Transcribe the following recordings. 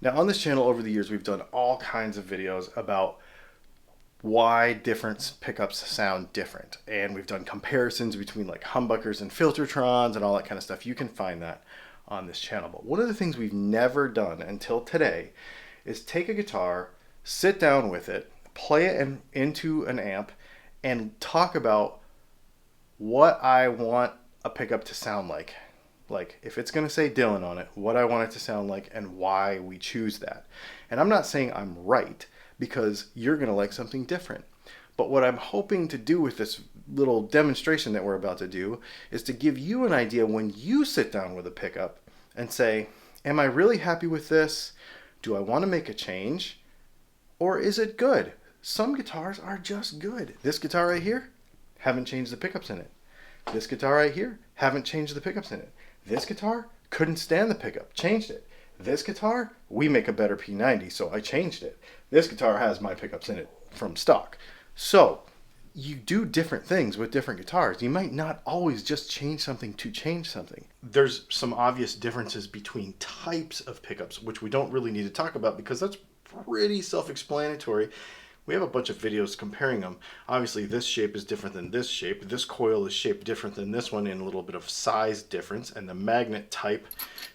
Now on this channel over the years, we've done all kinds of videos about why different pickups sound different. And we've done comparisons between like humbuckers and filtertrons and all that kind of stuff. You can find that on this channel. But one of the things we've never done until today is take a guitar, sit down with it, play it into an amp, and talk about what I want a pickup to sound like. Like if it's going to say Dylan on it, what I want it to sound like and why we choose that. And I'm not saying I'm right, because you're going to like something different. But what I'm hoping to do with this little demonstration that we're about to do is to give you an idea when you sit down with a pickup and say, am I really happy with this? Do I want to make a change? Or is it good? Some guitars are just good. This guitar right here, haven't changed the pickups in it. This guitar right here, haven't changed the pickups in it. This guitar, couldn't stand the pickup, changed it. This guitar, we make a better P90, so I changed it. This guitar has my pickups in it from stock. So you do different things with different guitars. You might not always just change something to change something. There's some obvious differences between types of pickups, which we don't really need to talk about because that's pretty self-explanatory. We have a bunch of videos comparing them. Obviously, this shape is different than this shape. This coil is shaped different than this one in a little bit of size difference. And the magnet type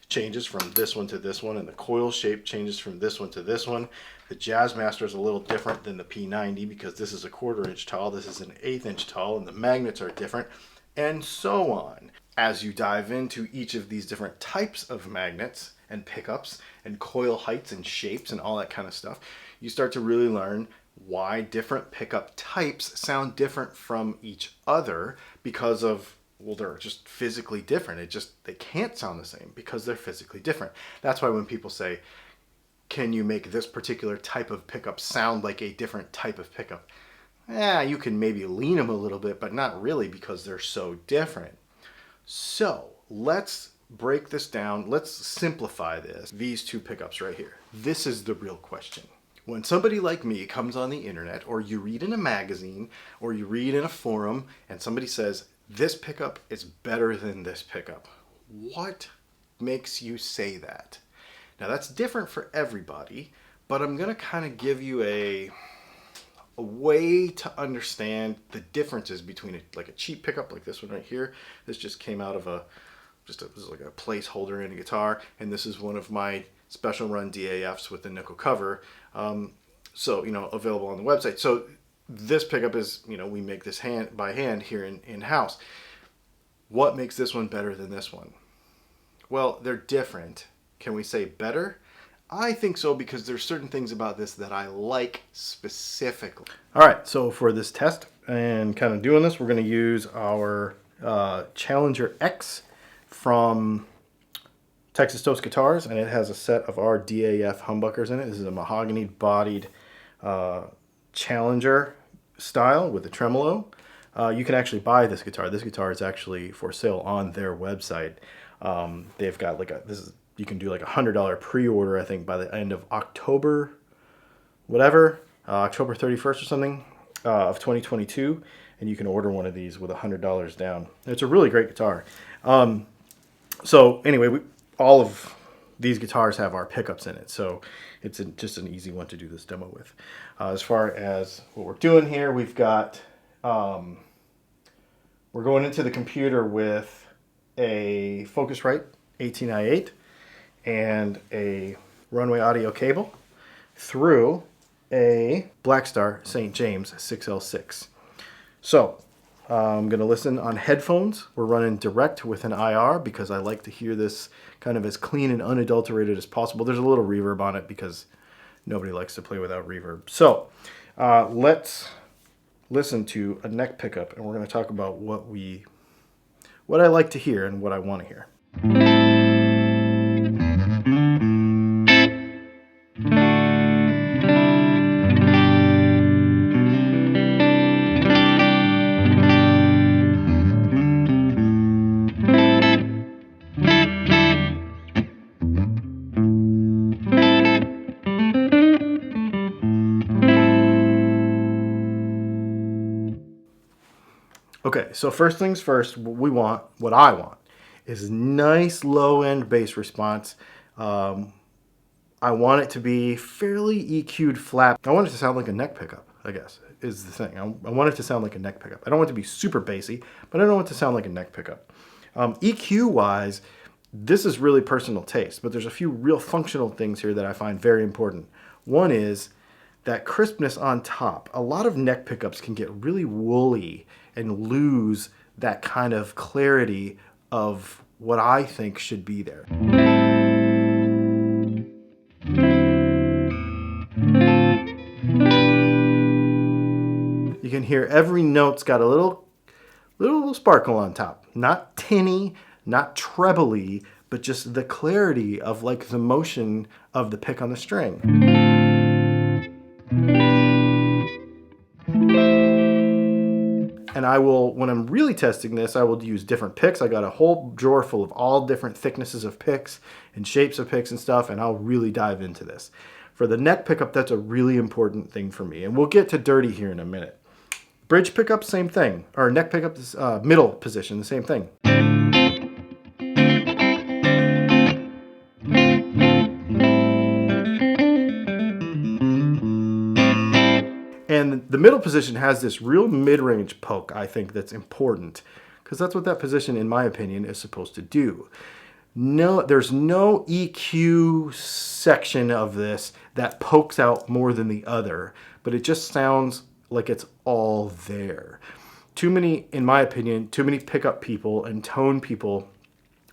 changes from this one to this one. And the coil shape changes from this one to this one. The Jazzmaster is a little different than the P90 because this is a 1/4 inch tall. This is an 1/8 inch tall. And the magnets are different. And so on. As you dive into each of these different types of magnets and pickups and coil heights and shapes and all that kind of stuff, you start to really learn why different pickup types sound different from each other because of, well, they're just physically different. They can't sound the same because they're physically different. That's why when people say, can you make this particular type of pickup sound like a different type of pickup? You can maybe lean them a little bit, but not really because they're so different. So let's break this down. Let's simplify this. These two pickups right here. This is the real question. When somebody like me comes on the internet, or you read in a magazine, or you read in a forum, and somebody says, this pickup is better than this pickup, what makes you say that? Now that's different for everybody, but I'm going to kind of give you a way to understand the differences between like a cheap pickup like this one right here. This just came out of this is like a placeholder in a guitar, and this is one of my special run DAFs with the nickel cover. So, available on the website. So this pickup is, we make this by hand here in-house. What makes this one better than this one? Well, they're different. Can we say better? I think so, because there's certain things about this that I like specifically. All right, so for this test and kind of doing this, we're going to use our Challenger X from Texas Toast Guitars, and it has a set of our DAF humbuckers in it. This is a mahogany bodied Challenger style with a tremolo. You can actually buy this guitar. This guitar is actually for sale on their website. They've got you can do like $100 pre-order, I think, by the end of October, October 31st or something of 2022, and you can order one of these with $100 down. It's a really great guitar. So anyway, all of these guitars have our pickups in it, so it's just an easy one to do this demo with. As far as what we're doing here, we've got, we're going into the computer with a Focusrite 18i8 and a Runway audio cable through a Blackstar St. James 6L6. So I'm going to listen on headphones. We're running direct with an IR because I like to hear this kind of as clean and unadulterated as possible. There's a little reverb on it because nobody likes to play without reverb. So let's listen to a neck pickup, and we're going to talk about what I like to hear and what I want to hear. Okay, so first things first, what I want is nice low-end bass response. I want it to be fairly EQ'd flat. I want it to sound like a neck pickup, I guess, is the thing. I want it to sound like a neck pickup. I don't want it to be super bassy, but I don't want it to sound like a neck pickup. EQ-wise, this is really personal taste, but there's a few real functional things here that I find very important. One is that crispness on top. A lot of neck pickups can get really woolly and lose that kind of clarity of what I think should be there. You can hear every note's got a little sparkle on top. Not tinny, not trebly, but just the clarity of like the motion of the pick on the string. And I will, when I'm really testing this, I will use different picks. I got a whole drawer full of all different thicknesses of picks and shapes of picks and stuff, and I'll really dive into this. For the neck pickup, that's a really important thing for me. And we'll get to dirty here in a minute. Bridge pickup, same thing. Or neck pickup, middle position, the same thing. And the middle position has this real mid-range poke, I think, that's important. Because that's what that position, in my opinion, is supposed to do. No, there's no EQ section of this that pokes out more than the other. But it just sounds like it's all there. Too many, in my opinion, too many pickup people and tone people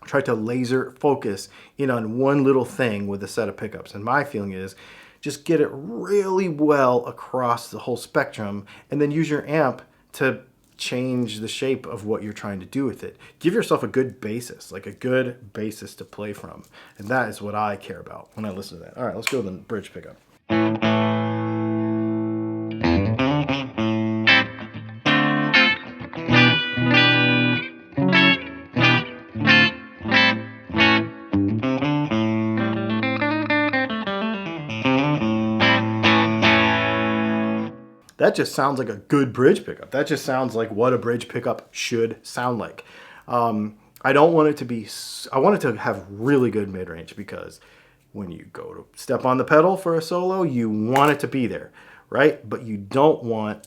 try to laser focus in on one little thing with a set of pickups. And my feeling is just get it really well across the whole spectrum and then use your amp to change the shape of what you're trying to do with it. Give yourself a good basis, like a good basis to play from. And that is what I care about when I listen to that. All right, let's go to the bridge pickup. That just sounds like a good bridge pickup. That just sounds like what a bridge pickup should sound like. I don't want it to be, I want it to have really good mid-range, because when you go to step on the pedal for a solo, you want it to be there, right? But you don't want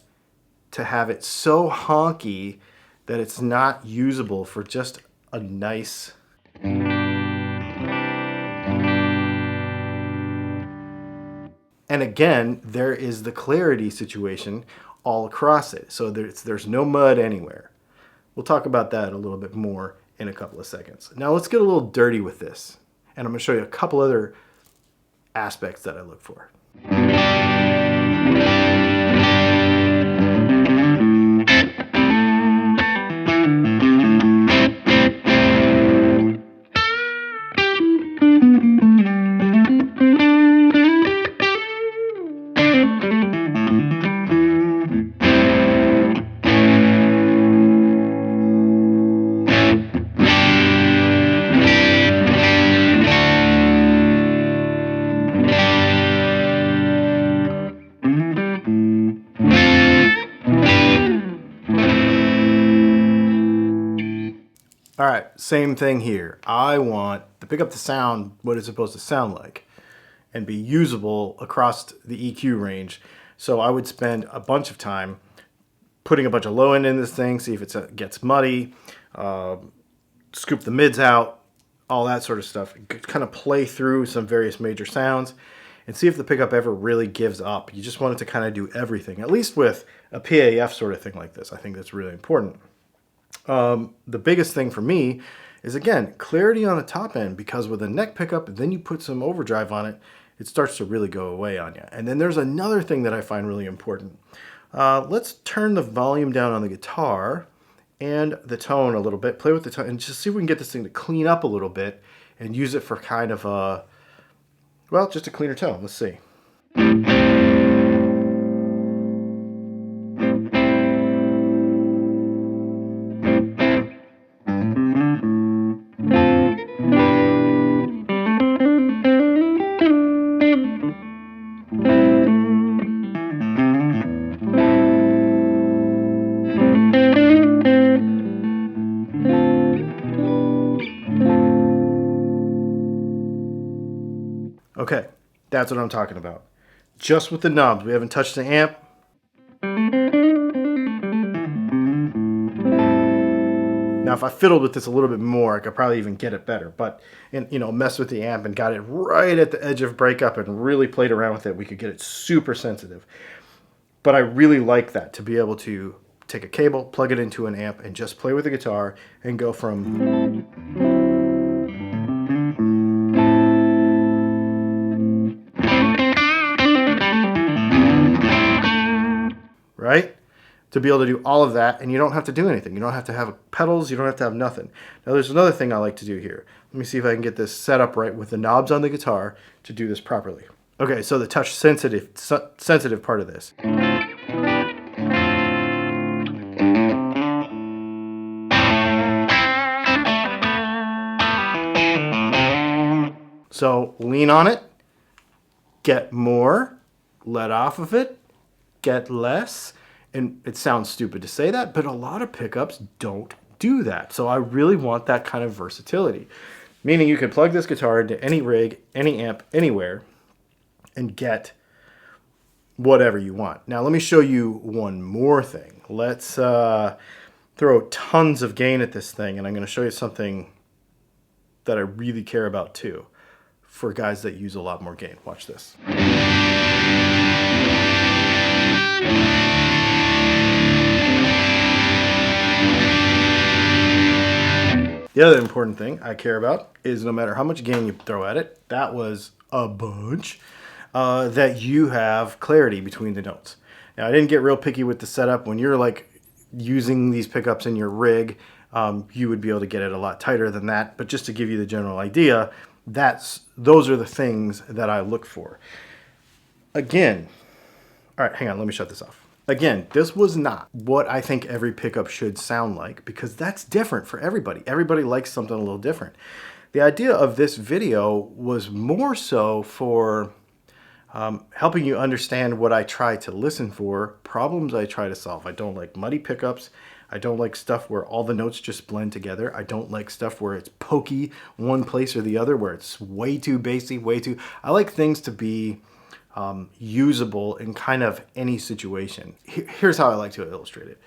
to have it so honky that it's not usable for just a nice... And again, there is the clarity situation all across it. So there's no mud anywhere. We'll talk about that a little bit more in a couple of seconds. Now let's get a little dirty with this. And I'm going to show you a couple other aspects that I look for. All right, same thing here. I want the pickup to sound what it's supposed to sound like and be usable across the EQ range. So I would spend a bunch of time putting a bunch of low end in this thing, see if it gets muddy, scoop the mids out, all that sort of stuff. Kind of play through some various major sounds and see if the pickup ever really gives up. You just want it to kind of do everything, at least with a PAF sort of thing like this. I think that's really important. The biggest thing for me is, again, clarity on the top end, because with a neck pickup, then you put some overdrive on it, it starts to really go away on you. And then there's another thing that I find really important. Let's turn the volume down on the guitar and the tone a little bit, play with the tone, and just see if we can get this thing to clean up a little bit and use it for kind of a, well, just a cleaner tone. Let's see. Okay, That's what I'm talking about. Just with the knobs. We haven't touched the amp. Now, if I fiddled with this a little bit more, I could probably even get it better. But, mess with the amp and got it right at the edge of breakup and really played around with it, we could get it super sensitive. But I really like that, to be able to take a cable, plug it into an amp, and just play with the guitar and go from... right? To be able to do all of that, and you don't have to do anything. You don't have to have pedals. You don't have to have nothing. Now, there's another thing I like to do here. Let me see if I can get this set up right with the knobs on the guitar to do this properly. Okay, so the touch sensitive part of this. So lean on it, get more, let off of it, get less. And it sounds stupid to say that, but a lot of pickups don't do that. So I really want that kind of versatility. Meaning you can plug this guitar into any rig, any amp, anywhere, and get whatever you want. Now let me show you one more thing. Let's throw tons of gain at this thing, and I'm going to show you something that I really care about too, for guys that use a lot more gain. Watch this. The other important thing I care about is no matter how much gain you throw at it, that was a bunch, that you have clarity between the notes. Now, I didn't get real picky with the setup. When you're like using these pickups in your rig, you would be able to get it a lot tighter than that. But just to give you the general idea, those are the things that I look for. Again, all right, hang on, let me shut this off. Again, this was not what I think every pickup should sound like, because that's different for everybody. Everybody likes something a little different. The idea of this video was more so for helping you understand what I try to listen for, problems I try to solve. I don't like muddy pickups. I don't like stuff where all the notes just blend together. I don't like stuff where it's pokey one place or the other, where it's way too bassy, I like things to be usable in kind of any situation. Here's how I like to illustrate it.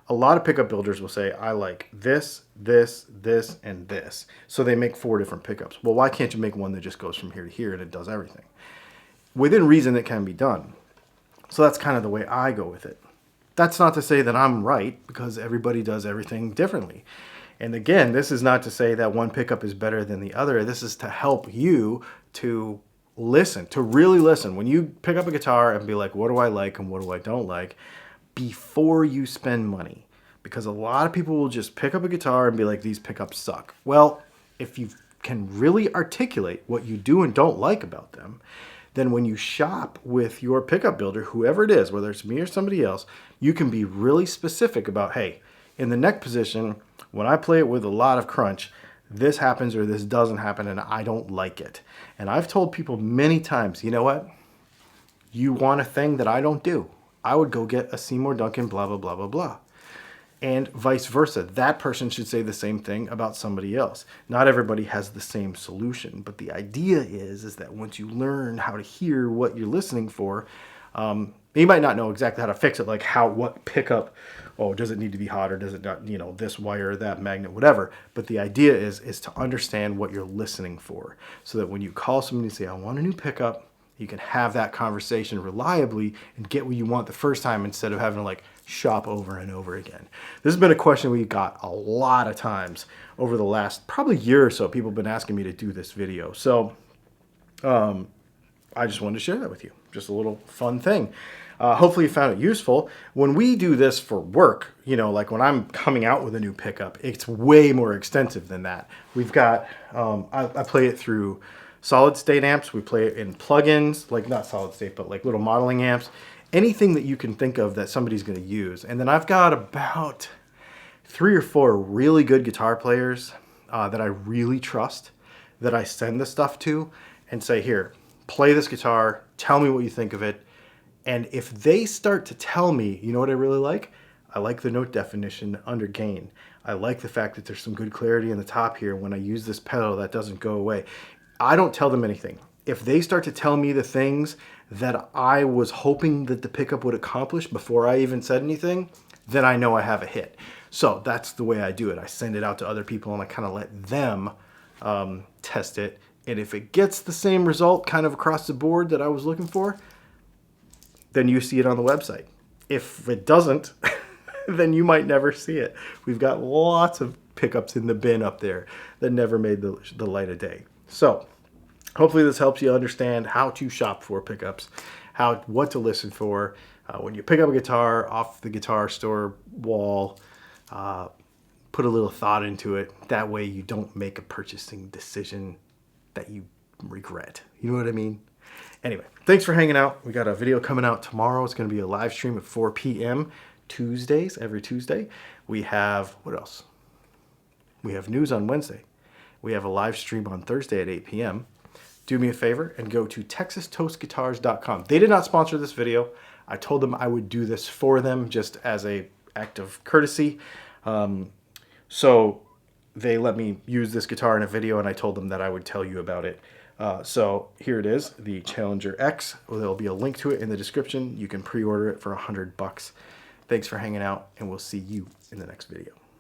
A lot of pickup builders will say, I like this, this, this, and this. So they make 4 different pickups. Well, why can't you make one that just goes from here to here and it does everything? Within reason, it can be done. So that's kind of the way I go with it. That's not to say that I'm right, because everybody does everything differently. And again, this is not to say that one pickup is better than the other. This is to help you to listen, to really listen. When you pick up a guitar and be like, what do I like and what do I don't like, before you spend money. Because a lot of people will just pick up a guitar and be like, these pickups suck. Well, if you can really articulate what you do and don't like about them, then when you shop with your pickup builder, whoever it is, whether it's me or somebody else, you can be really specific about, hey, in the neck position, when I play it with a lot of crunch, this happens or this doesn't happen and I don't like it. And I've told people many times, you know what? You want a thing that I don't do. I would go get a Seymour Duncan, blah, blah, blah, blah, blah. And vice versa. That person should say the same thing about somebody else. Not everybody has the same solution, but the idea is that once you learn how to hear what you're listening for, you might not know exactly how to fix it, like what pickup, does it need to be hot or does it not, this wire, that magnet, whatever. But the idea is to understand what you're listening for, so that when you call somebody and say, I want a new pickup, you can have that conversation reliably and get what you want the first time, instead of having to shop over and over again. This has been a question we got a lot of times over the last probably year or so. People have been asking me to do this video. So I just wanted to share that with you. Just a little fun thing. Hopefully you found it useful. When we do this for work, like when I'm coming out with a new pickup, it's way more extensive than that. We've got, I play it through solid state amps. We play it in plugins, not solid state, but little modeling amps. Anything that you can think of that somebody's going to use. And then I've got about 3 or 4 really good guitar players that I really trust, that I send the stuff to and say, here, play this guitar, tell me what you think of it. And if they start to tell me, you know what I really like? I like the note definition under gain. I like the fact that there's some good clarity in the top here. When I use this pedal, that doesn't go away. I don't tell them anything. if they start to tell me the things that I was hoping that the pickup would accomplish before I even said anything, then I know I have a hit. So that's the way I do it. I send it out to other people and I kind of let them test it. And if it gets the same result kind of across the board that I was looking for, then you see it on the website. If it doesn't, then you might never see it. We've got lots of pickups in the bin up there that never made the light of day. So hopefully this helps you understand how to shop for pickups, what to listen for when you pick up a guitar off the guitar store wall. Put a little thought into it. That way you don't make a purchasing decision that you regret. You know what I mean? Anyway, thanks for hanging out. We got a video coming out tomorrow. It's going to be a live stream at 4 p.m. Tuesdays, every Tuesday. We have, what else? We have news on Wednesday. We have a live stream on Thursday at 8 p.m. Do me a favor and go to texastoastguitars.com. They did not sponsor this video. I told them I would do this for them just as a act of courtesy. So they let me use this guitar in a video, and I told them that I would tell you about it. So here it is, the Challenger X. There'll be a link to it in the description. You can pre-order it for $100. Thanks for hanging out, and we'll see you in the next video.